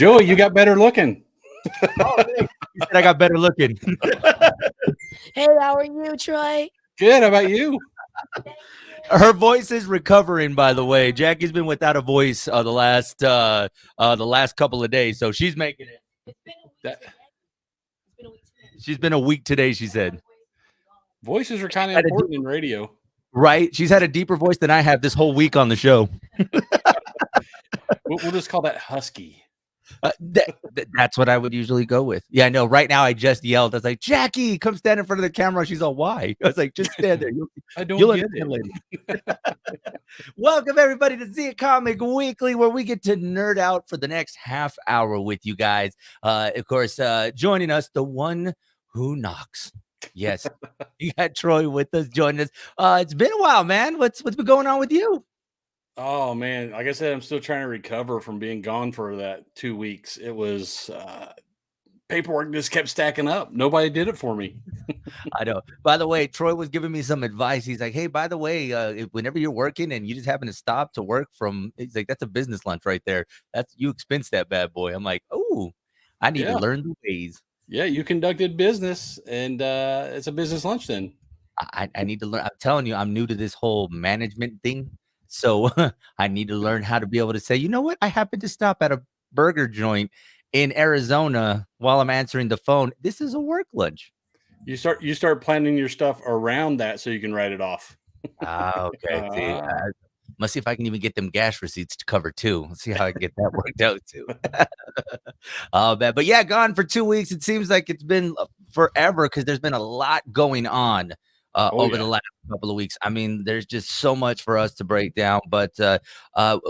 Joey, you got better looking. Oh, he said I got better looking. Hey, how are you, Troy? Good. How about you? Her voice is recovering, by the way. Jackie's been without a voice the last couple of days, so she's making it. She's been a week today, she said. Voices are kind of important in radio. Right? She's had a deeper voice than I have this whole week on the show. We'll just call that husky. That's what I would usually go with. Yeah, I know. Right now, I just yelled. I was like, Jackie, come stand in front of the camera. She's all, why? I was like, just stand there. You'll get it. Welcome, everybody, to Zia Comic Weekly, where we get to nerd out for the next half hour with you guys. Of course, joining us, the one who knocks. Yes, you got Troy with us, joining us. It's been a while, man. What's been going on with you? Oh man, like I said, I'm still trying to recover from being gone for that 2 weeks. It was paperwork just kept stacking up. Nobody did it for me. I know. By the way, Troy was giving me some advice. He's like, hey, by the way, whenever you're working and you just happen to stop to work he's like, that's a business lunch right there. You expense that bad boy. I'm like, oh, I need to learn the ways. Yeah, you conducted business, and it's a business lunch then. I need to learn. I'm telling you, I'm new to this whole management thing. So I need to learn how to be able to say, you know what? I happen to stop at a burger joint in Arizona while I'm answering the phone. This is a work lunch. You start planning your stuff around that so you can write it off. Okay. See, must see if I can even get them gas receipts to cover too. Let's see how I can get that worked out too. Oh, man. But yeah, gone for 2 weeks. It seems like it's been forever because there's been a lot going on over the last couple of weeks. I mean, there's just so much for us to break down. But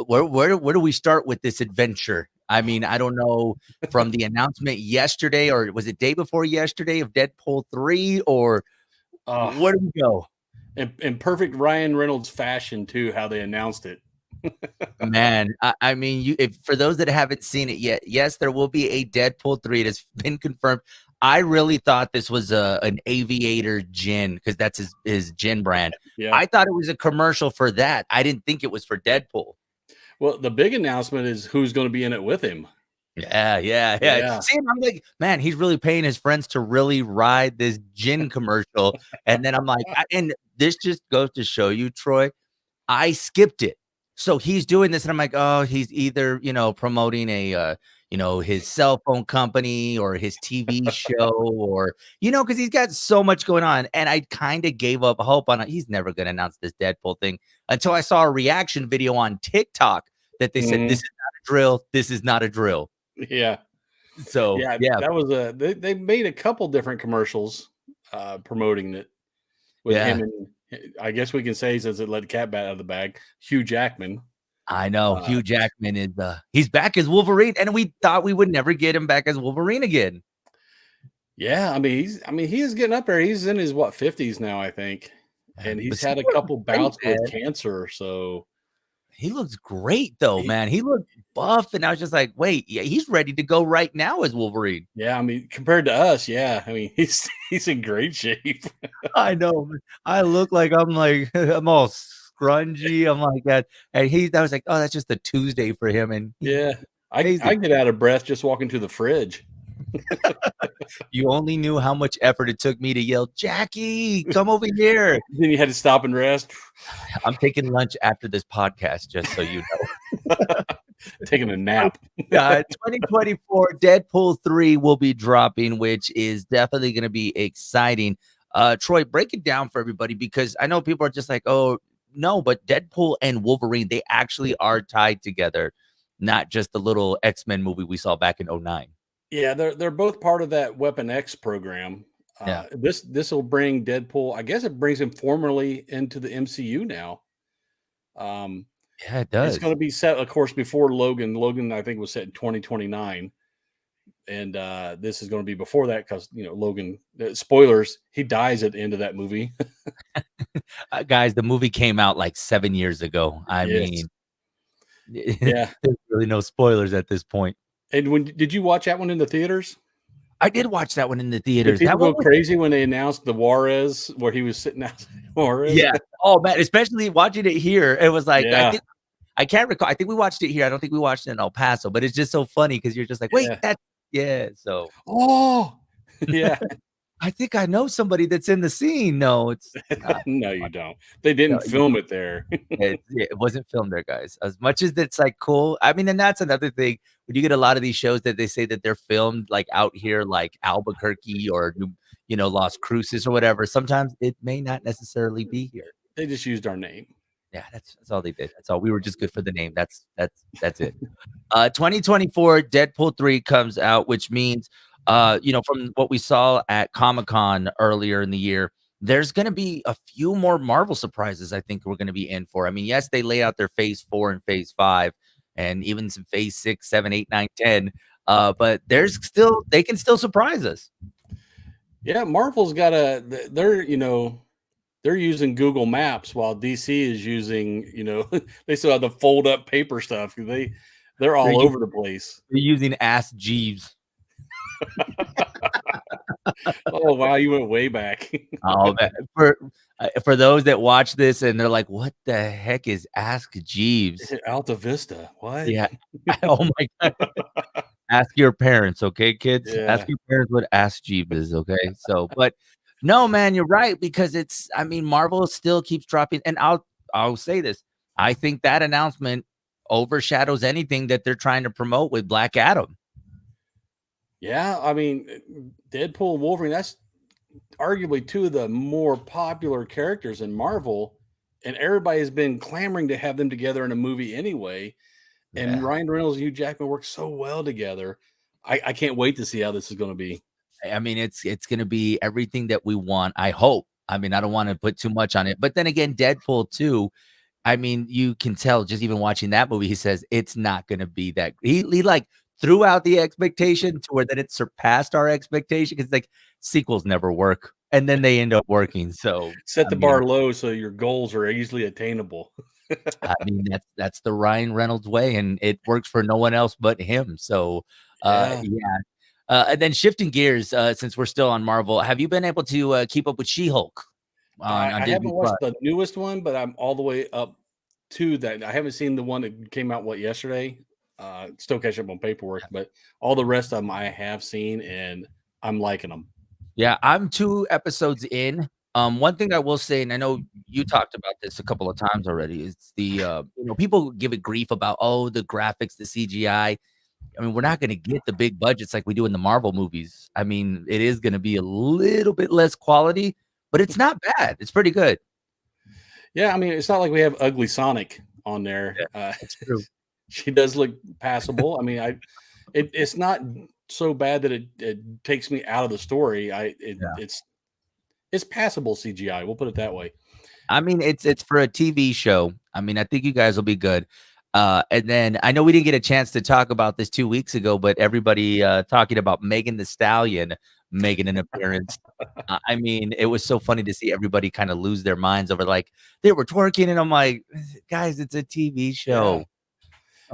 where do we start with this adventure? I mean, I don't know, from the announcement yesterday, or was it day before yesterday, of Deadpool 3, or where do we go? In perfect Ryan Reynolds fashion too, how they announced it. Man, I mean, for those that haven't seen it yet, yes, there will be a Deadpool 3. It has been confirmed. I really thought this was an aviator gin, because that's his gin brand. Yeah. I thought it was a commercial for that. I didn't think it was for Deadpool. Well, the big announcement is who's going to be in it with him. Yeah. See, I'm like, man, he's really paying his friends to really ride this gin commercial. And then I'm like, and this just goes to show you, Troy, I skipped it. So he's doing this, and I'm like, oh, he's either, promoting a, his cell phone company or his TV show, or, because he's got so much going on. And I kind of gave up hope on it. He's never going to announce this Deadpool thing until I saw a reaction video on TikTok that they said, this is not a drill. This is not a drill. Yeah. So, yeah. That was they made a couple different commercials promoting it with him, and I guess we can say, since it let the cat bat out of the bag, Hugh Jackman. I know Hugh Jackman is he's back as Wolverine, and we thought we would never get him back as Wolverine again. Yeah, I mean he is getting up there. He's in his 50s now, I think, and he's had a couple bouts with cancer. So he looks great though, man. He looked buff, and I was just like, wait, yeah, he's ready to go right now as Wolverine. Yeah, I mean, compared to us, yeah, I mean he's in great shape. I know. I look like I'm all scrungy. I'm like that, and I was like, oh, that's just a Tuesday for him. And yeah, I get out of breath just walking to the fridge. You only knew how much effort it took me to yell, Jackie, come over here. Then you had to stop and rest. I'm taking lunch after this podcast, just so you know. Taking a nap. 2024 Deadpool 3 will be dropping, which is definitely going to be exciting. Troy, break it down for everybody, because I know people are just like, oh, no, but Deadpool and Wolverine, they actually are tied together, not just the little X-Men movie we saw back in 2009. Yeah, they're both part of that Weapon X program. This will bring Deadpool. I guess it brings him formally into the MCU now. Yeah, it does. It's going to be set, of course, before Logan. Logan, I think, was set in 2029, and this is going to be before that, because Logan. Spoilers: he dies at the end of that movie. Guys, the movie came out like 7 years ago. I mean, there's really no spoilers at this point. And did you watch that one in the theaters? I did watch that one in the theaters. Did people go crazy when they announced the Juarez, where he was sitting outside Juarez? Yeah. Oh man, especially watching it here, it was like, I can't recall. I think we watched it here. I don't think we watched it in El Paso, but it's just so funny because you're just like, wait, so Oh, yeah. I think I know somebody that's in the scene. No, it's not. No, you don't. They didn't film it there. It wasn't filmed there, guys. As much as it's like cool. I mean, and that's another thing. When you get a lot of these shows that they say that they're filmed like out here, like Albuquerque or Las Cruces or whatever, sometimes it may not necessarily be here. They just used our name. Yeah, that's all they did. That's all. We were just good for the name. That's it. 2024 Deadpool 3 comes out, which means from what we saw at Comic-Con earlier in the year, there's going to be a few more Marvel surprises I think we're going to be in for. I mean, yes, they lay out their phase 4 and phase 5 and even some phase 6, 7, 8, 9, 10. But they can still surprise us. Yeah, Marvel's got they're using Google Maps while DC is using, they still have the fold up paper stuff. They're all over the place. They're using Ask Jeeves. Oh wow, you went way back. Oh, for those that watch this and they're like, "What the heck is Ask Jeeves?" Alta Vista. What? Yeah. Oh my god. Ask your parents, okay, kids. Yeah. Ask your parents what Ask Jeeves is, okay. So, but no, man, you're right because Marvel still keeps dropping, and I'll say this: I think that announcement overshadows anything that they're trying to promote with Black Adam. Yeah, I mean, Deadpool and Wolverine, that's arguably two of the more popular characters in Marvel, and everybody has been clamoring to have them together in a movie anyway. And Yeah. Ryan Reynolds and Hugh Jackman work so well together. I can't wait to see how this is going to be. I mean, it's going to be everything that we want. I hope. I mean, I don't want to put too much on it, but then again, Deadpool 2, I mean, you can tell just even watching that movie, he says it's not going to be that. He like threw out the expectation to where that it surpassed our expectation because like sequels never work, and then they end up working. So set the bar low so your goals are easily attainable. I mean, that's the Ryan Reynolds way, and it works for no one else but him. So yeah. And then shifting gears, since we're still on Marvel, have you been able to keep up with She-Hulk? I haven't watched the newest one, but I'm all the way up to that. I haven't seen the one that came out yesterday. Still catching up on paperwork, but all the rest of them I have seen, and I'm liking them. Yeah, I'm 2 episodes in. One thing I will say, and I know you talked about this a couple of times already, is the people give it grief about the graphics, the CGI. I mean, we're not going to get the big budgets like we do in the Marvel movies. I mean, it is going to be a little bit less quality, but it's not bad. It's pretty good. Yeah, I mean, it's not like we have ugly Sonic on there. Yeah, that's true. She does look passable. I mean, it's not so bad that it takes me out of the story. It's passable CGI. We'll put it that way. I mean, it's for a TV show. I mean, I think you guys will be good. And then I know we didn't get a chance to talk about this 2 weeks ago, but everybody talking about Megan Thee Stallion making an appearance. I mean, it was so funny to see everybody kind of lose their minds over like they were twerking, and I'm like, guys, it's a TV show.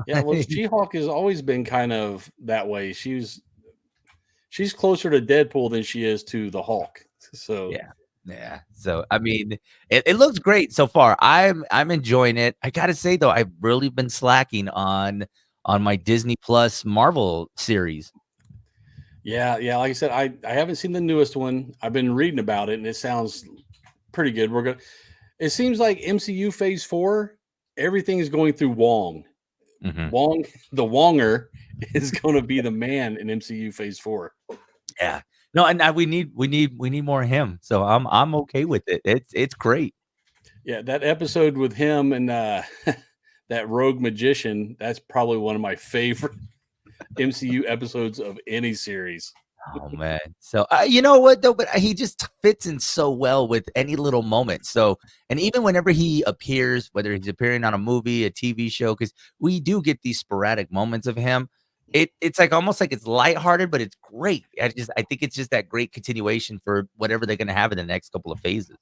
Yeah, well, She-Hulk has always been kind of that way. She's closer to Deadpool than she is to the Hulk. So yeah. So I mean, it looks great so far. I'm enjoying it. I gotta say though, I've really been slacking on my Disney Plus Marvel series. Yeah. Like I said, I haven't seen the newest one. I've been reading about it, and it sounds pretty good. It seems like MCU Phase 4, everything is going through Wong. Mm-hmm. Wong, the Wonger, is going to be the man in MCU Phase 4. Yeah. No, and we need more of him. So I'm okay with it. It's great. Yeah, that episode with him and that rogue magician, that's probably one of my favorite MCU episodes of any series. Oh man. So you know what though, but he just fits in so well with any little moment. So, and even whenever he appears, whether he's appearing on a movie, a TV show, because we do get these sporadic moments of him. It's like almost like it's lighthearted, but it's great. I think it's just that great continuation for whatever they're going to have in the next couple of phases.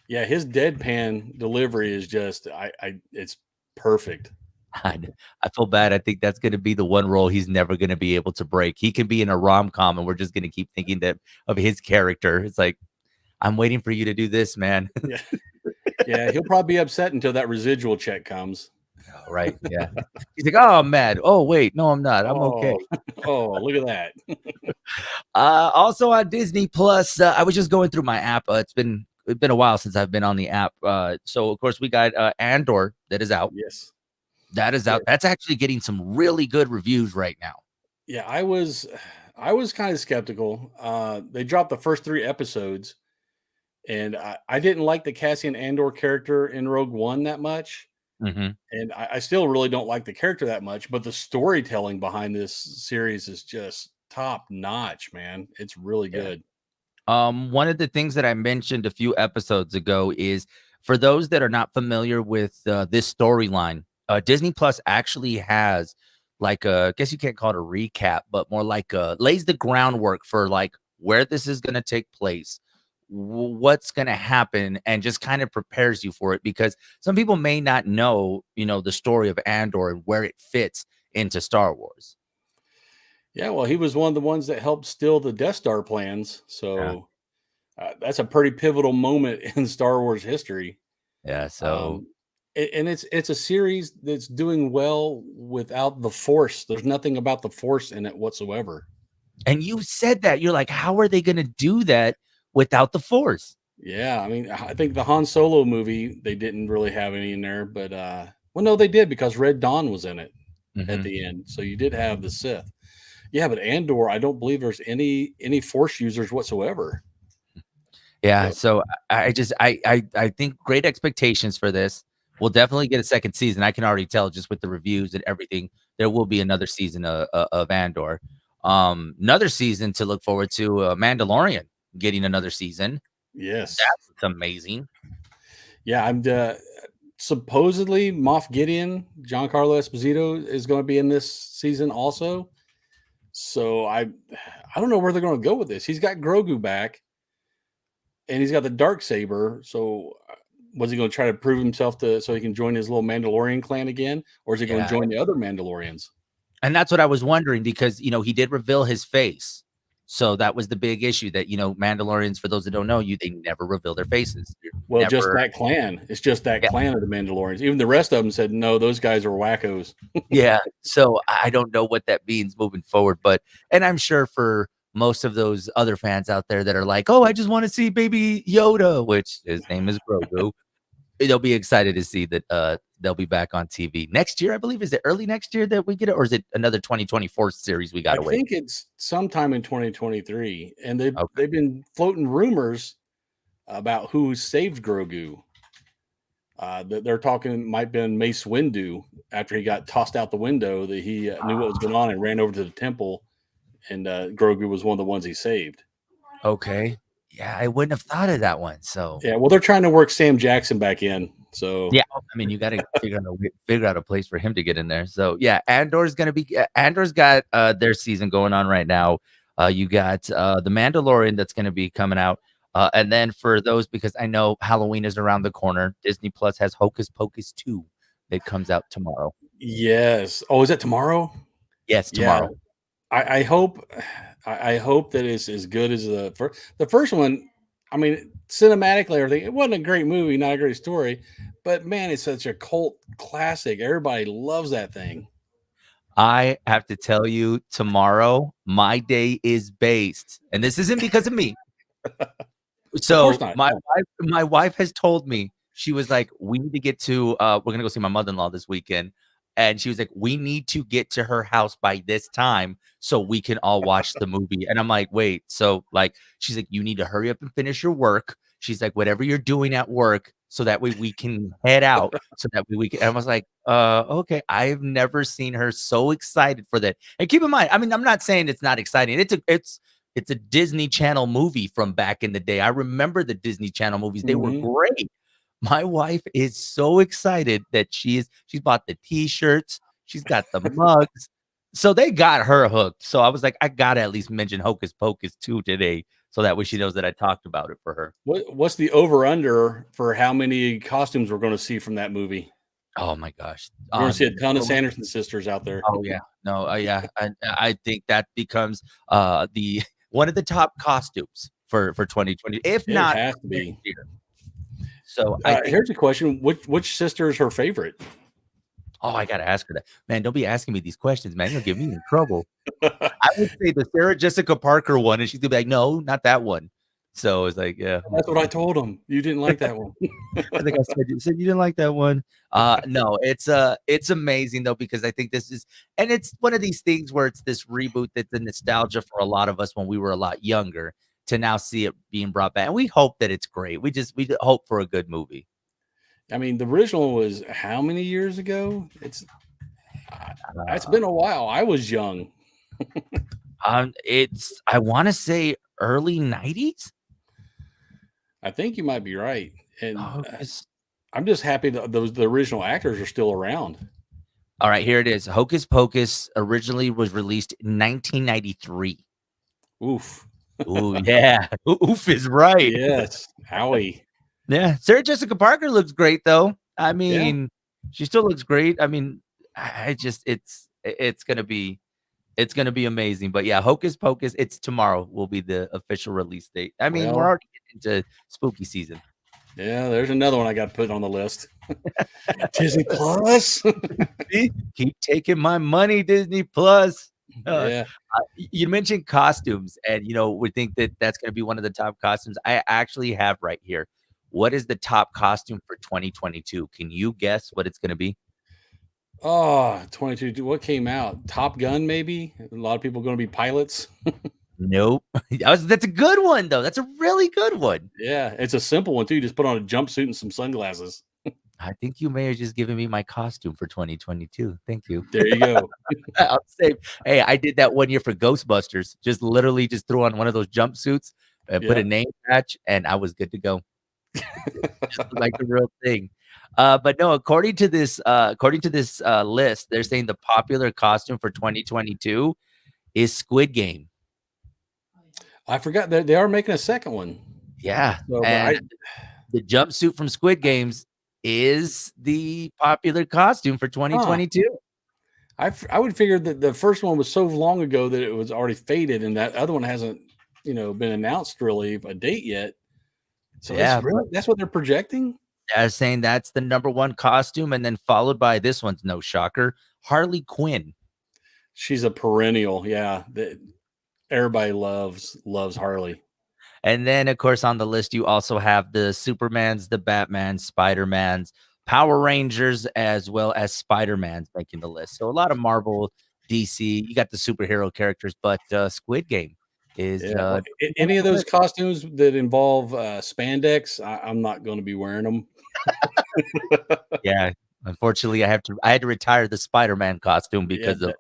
Yeah, his deadpan delivery is just it's perfect. I feel bad. I think that's going to be the one role he's never going to be able to break. He can be in a rom-com, and we're just going to keep thinking that of his character. It's like, I'm waiting for you to do this, man. Yeah, he'll probably be upset until that residual check comes. Right. Yeah. He's like, oh, I'm mad. Oh, wait. No, I'm not. I'm okay. Oh, look at that. Also on Disney Plus, I was just going through my app. It's been a while since I've been on the app. So of course we got Andor that is out. Yes. That is out. That's actually getting some really good reviews right now. Yeah, I was kind of skeptical. They dropped the first 3 episodes, and I didn't like the Cassian Andor character in Rogue One that much. Mm-hmm. And I still really don't like the character that much, but the storytelling behind this series is just top notch, man. It's really good. One of the things that I mentioned a few episodes ago is for those that are not familiar with this storyline, Disney Plus actually has like I guess you can't call it a recap, but more like lays the groundwork for like where this is going to take place, what's going to happen, and just kind of prepares you for it because some people may not know, the story of Andor and where it fits into Star Wars. Yeah, well, he was one of the ones that helped steal the Death Star plans. So that's a pretty pivotal moment in Star Wars history. Yeah. So and it's a series that's doing well without the Force. There's nothing about the Force in it whatsoever. And you said that you're like, how are they going to do that without the Force? Yeah, I mean, I think the Han Solo movie they didn't really have any in there, but well, no, they did because Red Dawn was in it at the end, so you did have the Sith. Yeah, but Andor, I don't believe there's any Force users whatsoever. Yeah, so I just I think great expectations for this. We'll definitely get a second season. I can already tell just with the reviews and everything. There will be another season of Andor. Another season to look forward to. Mandalorian getting another season. Yes, that's amazing. Yeah, I'm supposedly Moff Gideon, Giancarlo Esposito is going to be in this season also. So I don't know where they're going to go with this. He's got Grogu back, and he's got the Darksaber. So was he going to try to prove himself so he can join his little Mandalorian clan again, or is he going to join the other Mandalorians? And that's what I was wondering because he did reveal his face. So that was the big issue that Mandalorians, for those that don't know they never reveal their faces. Well, just that clan. It's just that clan of the Mandalorians. Even the rest of them said no, those guys are wackos. Yeah. So I don't know what that means moving forward, and I'm sure for most of those other fans out there that are like, oh, I just want to see baby Yoda, which his name is Grogu. They'll be excited to see that they'll be back on TV next year. I believe is it early next year that we get it, or is it another 2024 series we got to wait? I think it's sometime in 2023, and they've been floating rumors about who saved Grogu. They're talking might have been Mace Windu after he got tossed out the window. That he knew what was going on and ran over to the temple, and Grogu was one of the ones he saved. Okay. Yeah, I wouldn't have thought of that one. So yeah, well, they're trying to work Sam Jackson back in. So yeah, I mean, you got to figure out a place for him to get in there. So yeah, Andor's got their season going on right now. You got the Mandalorian that's going to be coming out, and then for those, because I know Halloween is around the corner, Disney Plus has Hocus Pocus 2 that comes out tomorrow. Yes. Oh, is that tomorrow? Yes, tomorrow. Yeah. I hope that it's as good as the first one. I mean, cinematically, everything, it wasn't a great movie, not a great story, but man, it's such a cult classic. Everybody loves that thing. I have to tell you, tomorrow, my day is based, and this isn't because of me. So my wife has told me, she was like, we need to get to, we're going to go see my mother-in-law this weekend. And she was like, we need to get to her house by this time so we can all watch the movie. And I'm like, wait. So like, she's like, you need to hurry up and finish your work. She's like, whatever you're doing at work, so that way we can head out. So that way we can. And I was like, okay. I've never seen her so excited for that. And keep in mind, I mean, I'm not saying it's not exciting. It's a Disney Channel movie from back in the day. I remember the Disney Channel movies. They were great. My wife is so excited that she's bought the t-shirts. She's got the mugs. So they got her hooked. So I was like, I got to at least mention Hocus Pocus 2 today. So that way she knows that I talked about it for her. What's the over-under for how many costumes we're going to see from that movie? Oh my gosh. We're going to see a ton of Sanderson sisters out there. Oh yeah. No, yeah. I think that becomes the one of the top costumes for 2020. If it not, has to be. So here's a question: which sister is her favorite? Oh, I gotta ask her that. Man, don't be asking me these questions, man. You'll get me in trouble. I would say the Sarah Jessica Parker one, and she's gonna be like, "No, not that one." So it's like, yeah. That's what I told him. You didn't like that one. I think I said you didn't like that one. No, it's amazing though, because I think this is, and it's one of these things where it's this reboot that's a nostalgia for a lot of us when we were a lot younger to now see it being brought back. And we hope that it's great. We hope for a good movie. I mean, the original was how many years ago? It's been a while. I was young. It's, I want to say early 90s. I think you might be right. And Oh, I'm just happy that the original actors are still around. all right, here it is. Hocus Pocus originally was released in 1993. Oof. Ooh, yeah. Oof is right. Yes. Howie. Yeah. Sarah Jessica Parker looks great though. I Yeah. mean, she still looks great. I mean, I just it's gonna be amazing. But yeah, Hocus Pocus, it's tomorrow will be the official release date. I mean, we're Well, already getting into spooky season. yeah, there's another one I got to put on the list. Disney Plus. See? Keep taking my money, Disney Plus. Yeah. You mentioned costumes, and we think that that's going to be one of the top costumes. I actually have right here. What is the top costume for 2022? Can you guess what it's going to be? Oh, 22. What came out? Top Gun, maybe? A lot of people going to be pilots. Nope. That's a good one, though. That's a really good one. Yeah, it's a simple one, too. Just put on a jumpsuit and some sunglasses. I think you may have just given me my costume for 2022. Thank you. There you go. I'll say, hey, I did that one year for Ghostbusters. Just literally just threw on one of those jumpsuits, put a name patch, and I was good to go. Just like the real thing. But no, according to this list, they're saying the popular costume for 2022 is Squid Game. I forgot that they are making a second one. Yeah, So, and the jumpsuit from Squid Games is the popular costume for 2022. I would figure that the first one was so long ago that it was already faded, and that other one hasn't, been announced really a date yet. So Yeah, that's what they're projecting. I was saying that's the number one costume, and then followed by this one's no shocker, Harley Quinn. She's a perennial. Yeah, everybody loves Harley. And then, of course, on the list, you also have the Supermans, the Batman, Spider-Mans, Power Rangers, as well as Spider-Man's making the list. So a lot of Marvel, DC. You got the superhero characters, but Squid Game is any of those costumes that involve spandex. I'm not going to be wearing them. Yeah, unfortunately, I had to retire the Spider-Man costume because of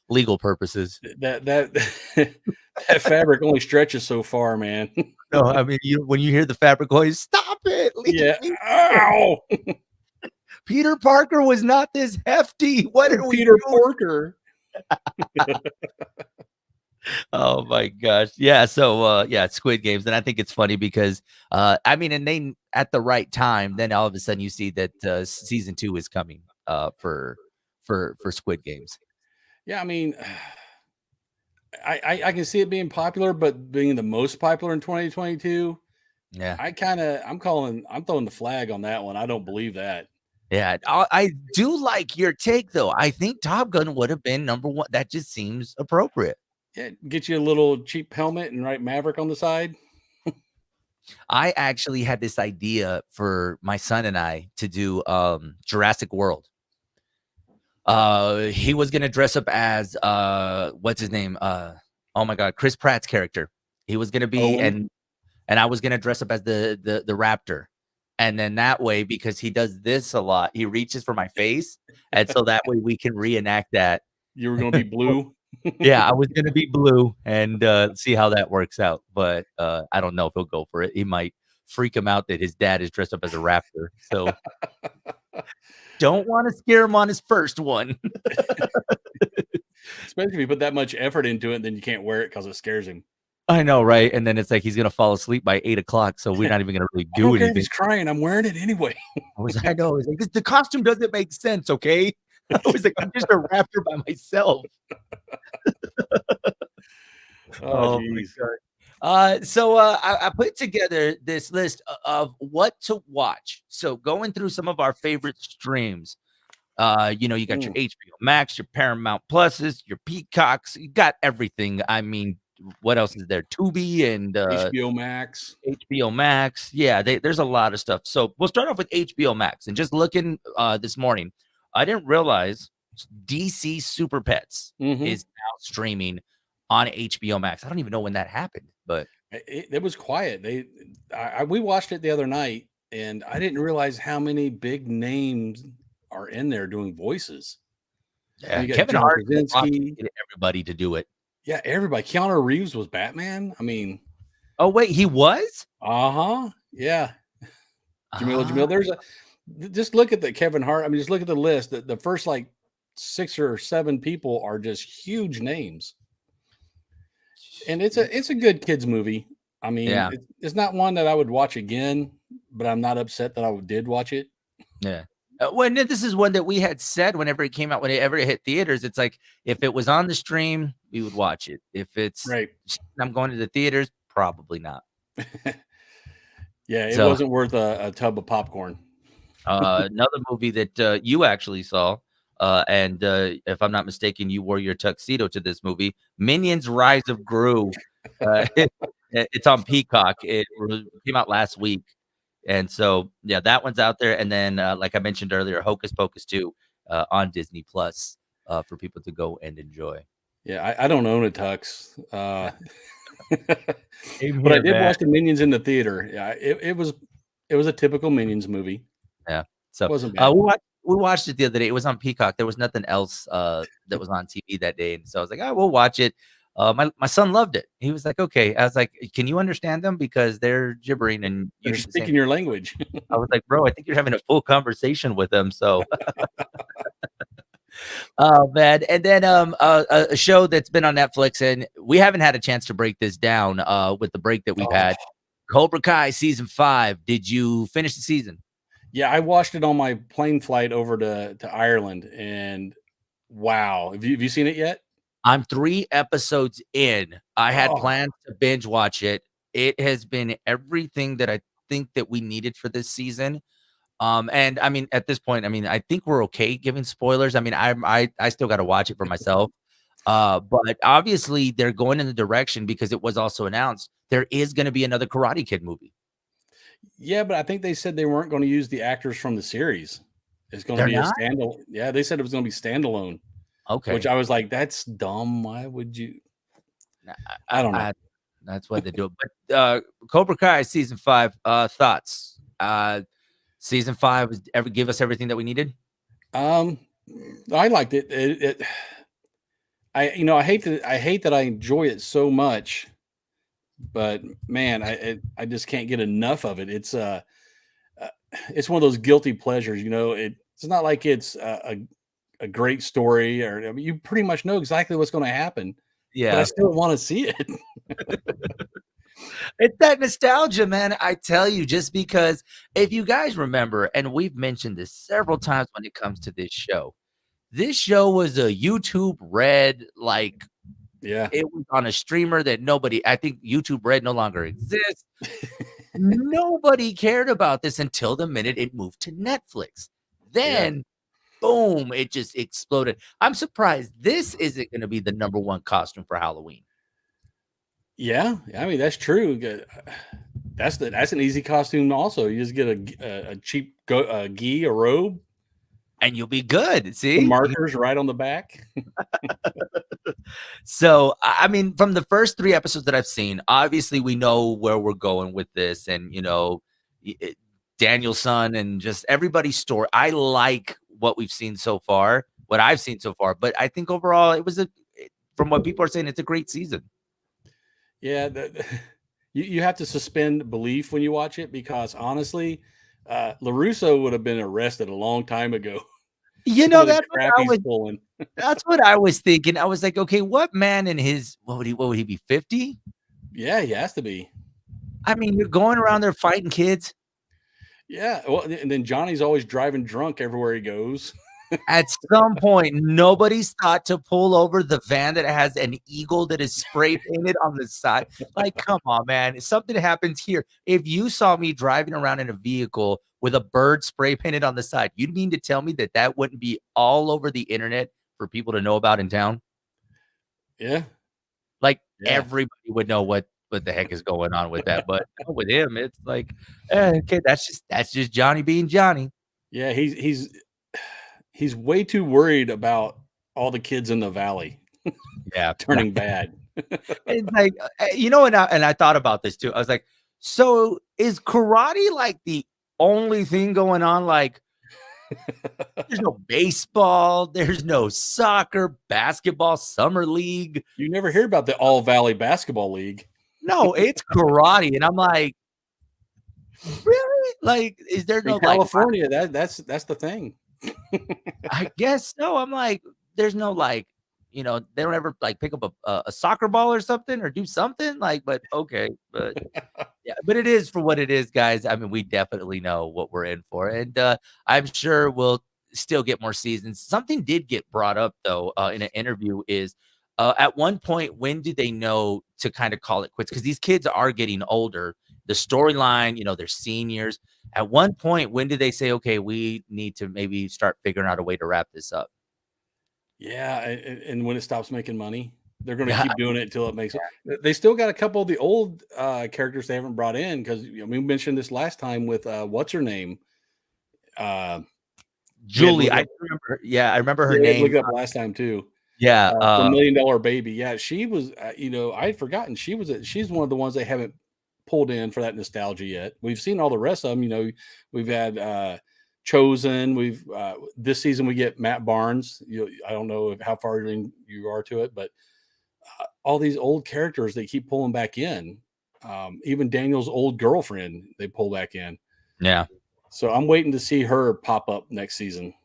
legal purposes. That fabric only stretches so far, man. No, I mean, when you hear the fabric noise, stop it! Yeah. Ow! Peter Parker was not this hefty. What are we Peter doing? Parker? Oh my gosh. Yeah. So Squid Games. And I think it's funny because I mean, and they at the right time, then all of a sudden you see that season 2 is coming for Squid Games. Yeah, I mean, I can see it being popular, but being the most popular in 2022, yeah, I'm throwing the flag on that one. I don't believe that. Yeah, I do like your take though. I think Top Gun would have been number one. That just seems appropriate. Yeah, get you a little cheap helmet and write Maverick on the side. I actually had this idea for my son and I to do Jurassic World. He was gonna dress up as what's his name? Oh my god, Chris Pratt's character. He was gonna be and I was gonna dress up as the raptor. And then that way, because he does this a lot, he reaches for my face, and so that way we can reenact that. You were gonna be blue. Yeah, I was gonna be blue and see how that works out. But I don't know if he'll go for it. He might freak him out that his dad is dressed up as a raptor. So don't want to scare him on his first one. Especially if you put that much effort into it, then you can't wear it because it scares him. I know, right? And then it's like he's gonna fall asleep by 8 o'clock, so we're not even gonna really do anything. He's crying. I'm wearing it anyway. I know. It's like, the costume doesn't make sense, okay? I was like, I'm just a raptor by myself. Oh my God. So I put together this list of what to watch. So going through some of our favorite streams. You got your HBO Max, your Paramount Pluses, your Peacocks. You got everything. I mean, what else is there? Tubi and HBO Max. HBO Max. Yeah, there's a lot of stuff. So we'll start off with HBO Max. And just looking this morning, I didn't realize DC Super Pets is now streaming on HBO Max. I don't even know when that happened, but it was quiet. We watched it the other night, and I didn't realize how many big names are in there doing voices. Yeah, Kevin Hart get everybody to do it. Yeah, everybody. Keanu Reeves was Batman. I mean, oh wait, he was? Yeah. Jamil. Just look at the Kevin Hart. I mean, just look at the list. The first like 6 or 7 people are just huge names. And it's a good kids movie. I mean, it's not one that I would watch again, but I'm not upset that I did watch it. Yeah. When this is one that we had said whenever it came out, whenever it hit theaters, it's like if it was on the stream, we would watch it. If it's I'm going to the theaters, probably not. Yeah, it wasn't worth a tub of popcorn. Another movie that you actually saw, and if I'm not mistaken, you wore your tuxedo to this movie, Minions: Rise of Gru. It's on Peacock. It came out last week. And so, yeah, that one's out there. And then, like I mentioned earlier, Hocus Pocus 2 on Disney Plus for people to go and enjoy. Yeah, I don't own a tux. But I did watch the Minions in the theater. Yeah, it was a typical Minions movie. Yeah. So it wasn't bad. We watched it the other day. It was on Peacock. There was nothing else that was on TV that day. And so I was like, we'll watch it. My son loved it. He was like, okay. I was like, can you understand them? Because they're gibbering and you're speaking your language. I was like, bro, I think you're having a full conversation with them. So, oh man. And then a show that's been on Netflix, and we haven't had a chance to break this down with the break that we've had. Cobra Kai season 5. Did you finish the season? Yeah, I watched it on my plane flight over to Ireland, and wow, have you seen it yet? I'm 3 episodes in. I had plans to binge watch it. It has been everything that I think that we needed for this season. And I mean, at this point, I mean, I think we're okay giving spoilers. I mean, I still got to watch it for myself. But obviously they're going in the direction, because it was also announced there is going to be another Karate Kid movie. Yeah, but I think they said they weren't going to use the actors from the series. It's going to be a standalone. Yeah, they said it was going to be standalone. Okay. Which I was like, that's dumb. Why would you? I don't know. That's why they do it. But Cobra Kai season 5, thoughts? Season 5 ever give us everything that we needed? I liked it. I hate that I enjoy it so much, but man, I just can't get enough of it. It's one of those guilty pleasures. It's not like it's a great story, or I mean, you pretty much know exactly what's going to happen. Yeah, but I still want to see it. It's that nostalgia, man. I tell you, just because if you guys remember, and we've mentioned this several times when it comes to this show was a YouTube Red, like, it was on a streamer that I think YouTube Red no longer exists. Nobody cared about this until the minute it moved to Netflix. Then boom, it just exploded. I'm surprised this isn't going to be the number 1 costume for Halloween. Yeah, I mean, that's true. That's an easy costume also. You just get a cheap gi, a robe, and you'll be good. See? The markers right on the back. So, I mean, from the first 3 episodes that I've seen, obviously we know where we're going with this, and Daniel's son and just everybody's story. I like what we've seen so far, what I've seen so far, but I think overall it was from what people are saying, it's a great season. Yeah, you have to suspend belief when you watch it, because honestly, LaRusso would have been arrested a long time ago. That's what I was thinking. I was like, okay, what man in his what would he be, 50? Yeah, he has to be. I mean, you're going around there fighting kids. Yeah, well, and then Johnny's always driving drunk everywhere he goes. At some point, nobody's thought to pull over the van that has an eagle that is spray painted on the side. Like, come on, man. If something happens here, if you saw me driving around in a vehicle with a bird spray painted on the side, you'd mean to tell me that that wouldn't be all over the internet for people to know about in town? Yeah. Like, Yeah. everybody would know what the heck is going on with that, but with him, it's like, okay, that's just Johnny being Johnny. Yeah, he's way too worried about all the kids in the valley Yeah. turning bad. It's like, you know, and I thought about this too. I was like, so is karate like the only thing going on? Like, there's no baseball, there's no soccer, basketball, summer league. You never hear about the All Valley Basketball League. No, it's karate. And I'm like, really? Like, is there no In California? That's the thing. I guess so. I'm like, there's no like, you know, they don't ever like pick up a soccer ball or something or do something like, but okay, but yeah, but it is for what it is, guys. I mean, we definitely know what we're in for, and I'm sure we'll still get more seasons. Something did get brought up though in an interview is at one point, when did they know to kind of call it quits? Because these kids are getting older. The storyline, you know, they're seniors. At one point, when did they say, okay, we need to maybe start figuring out a way to wrap this up? Yeah, and when it stops making money, they're going to Yeah. keep doing it until it makes it. They still got a couple of the old characters they haven't brought in because we mentioned this last time with what's her name, Julie, look I up- remember. Yeah, I remember her we had to name. look up last time too. Yeah, The $1 Million Baby. Yeah, she was. I had forgotten she's one of the ones they haven't pulled in for that nostalgia yet. We've seen all the rest of them. You know, we've had Chosen. We've this season we get Matt Barnes. I don't know how far you are to it, but all these old characters they keep pulling back in. Even Daniel's old girlfriend they pull back in. yeah. So I'm waiting to see her pop up next season.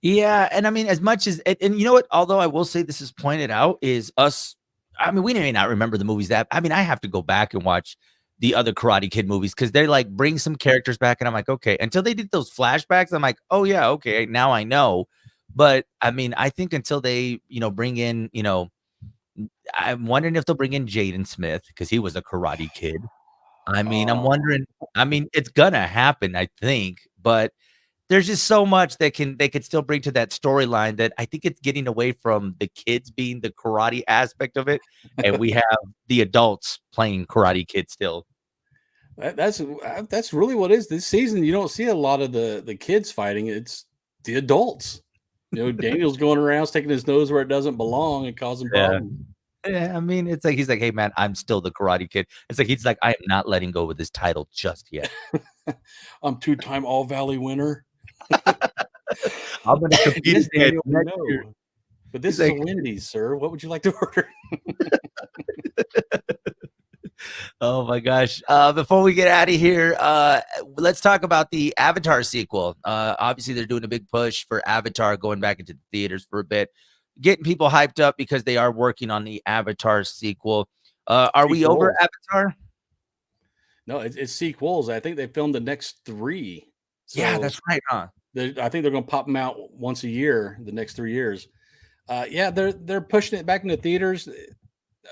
Yeah, and I mean, as much as and you know what? Although I will say this is pointed out, is us. I mean, we may not remember the movies that. I mean, I have to go back and watch the other Karate Kid movies because they like bring some characters back, and I'm like, okay. Until they did those flashbacks, I'm like, oh yeah, okay, now I know. But I mean, I think until they, you know, bring in, you know, I'm wondering if they'll bring in Jaden Smith because he was a Karate Kid. I mean, I'm wondering. I mean, it's gonna happen, I think, but there's just so much that they could still bring to that storyline that I think it's getting away from the kids being the karate aspect of it, and we have the adults playing Karate Kid still. That's really what it is this season. You don't see a lot of the kids fighting. It's the adults. You know, Daniel's going around sticking his nose where it doesn't belong and causing problems. Yeah, I mean, it's like he's like, "Hey, man, I'm still the Karate Kid." It's like he's like, "I am not letting go of this title just yet." I'm 2-time All Valley winner. I'm gonna compete Yes, again Daniel, next year. no. But this He's is like- a Wendy's, sir. What would you like to order? Oh my gosh. Before we get out of here, let's talk about the Avatar sequel. Obviously, they're doing a big push for Avatar going back into the theaters for a bit, getting people hyped up because they are working on the Avatar sequel. Are we over Avatar? No, it's sequels. I think they filmed the next 3. So Yeah, that's right, huh? I think they're going to pop them out once a year the next 3 years. Yeah, they're pushing it back into theaters.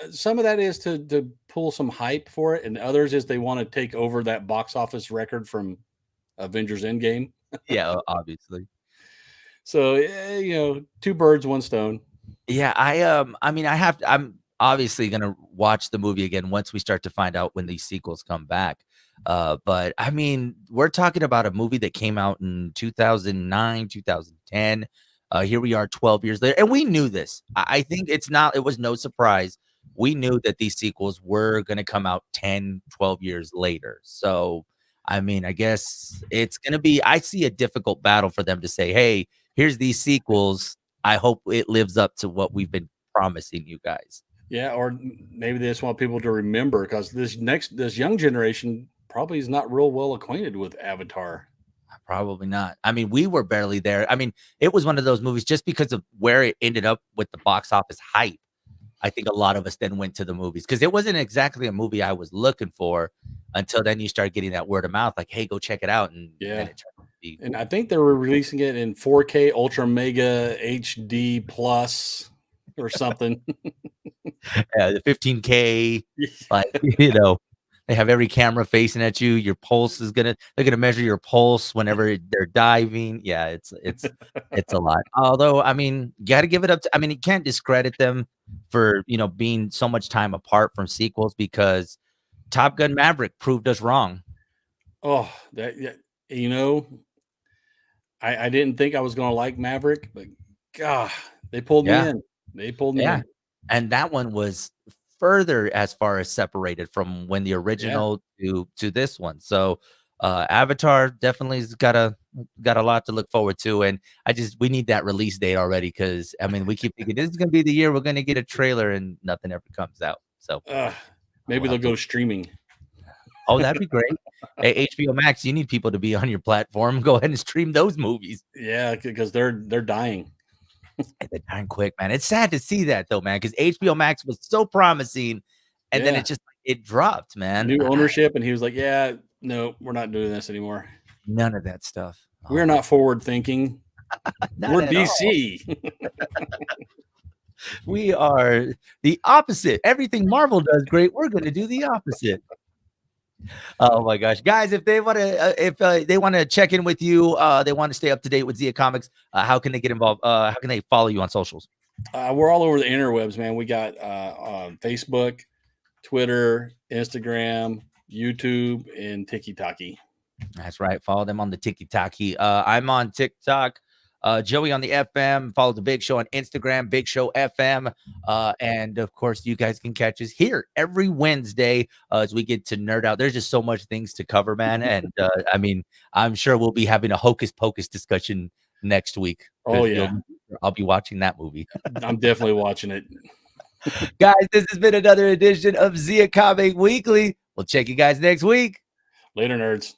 Some of that is to pull some hype for it, and others is they want to take over that box office record from Avengers Endgame. Yeah, obviously. So you know, 2 birds, 1 stone. Yeah, I mean, I'm obviously gonna watch the movie again once we start to find out when these sequels come back. But I mean, we're talking about a movie that came out in 2009, 2010. Here we are 12 years later, and we knew this. I think it was no surprise. We knew that these sequels were gonna come out 10, 12 years later. So, I mean, I guess it's gonna be, I see a difficult battle for them to say, hey, here's these sequels. I hope it lives up to what we've been promising you guys. Yeah, or maybe they just want people to remember because this young generation probably is not real well acquainted with Avatar. Probably not. I mean, we were barely there. I mean, it was one of those movies just because of where it ended up with the box office hype. I think a lot of us then went to the movies because it wasn't exactly a movie I was looking for until then you start getting that word of mouth, like, hey, go check it out. And Yeah. then it turned to And I think they were releasing it in 4K Ultra Mega HD Plus or something. Yeah, the 15K, like, you know, they have every camera facing at you. Your pulse is they're gonna measure your pulse whenever they're diving. Yeah, it's a lot. Although, I mean, you gotta give it up to, I mean, you can't discredit them for, you know, being so much time apart from sequels, because Top Gun Maverick proved us wrong. Oh, you know, I didn't think I was gonna like Maverick, but God, they pulled me Yeah. in. They pulled me Yeah. in. And that one was further as far as separated from when the original to this one. So Avatar definitely has got a lot to look forward to. And we need that release date already, because I mean, we keep thinking this is gonna be the year we're gonna get a trailer and nothing ever comes out. So Maybe they'll go streaming. Oh, that'd be great. Hey, HBO Max, you need people to be on your platform. Go ahead and stream those movies. Yeah, because they're dying. They're dying quick, man. It's sad to see that though, man, because HBO Max was so promising, and then it dropped, man. New ownership, and he was like, "Yeah, no, we're not doing this anymore. None of that stuff. We're not forward thinking. We're DC. We are the opposite. Everything Marvel does great. We're going to do the opposite." Oh my gosh, guys! If they want to, they want to check in with you, they want to stay up to date with Zia Comics. How can they get involved? How can they follow you on socials? We're all over the interwebs, man. We got on Facebook, Twitter, Instagram, YouTube, and TikTok. That's right. Follow them on the TikTok. I'm on TikTok. Joey on the FM. Follow the Big Show on Instagram, Big Show FM. And of course, you guys can catch us here every Wednesday as we get to nerd out. There's just so much things to cover, man. And I mean, I'm sure we'll be having a Hocus Pocus discussion next week. Oh, yeah. I'll be watching that movie. I'm definitely watching it. Guys, this has been another edition of Zia Comic Weekly. We'll check you guys next week. Later, nerds.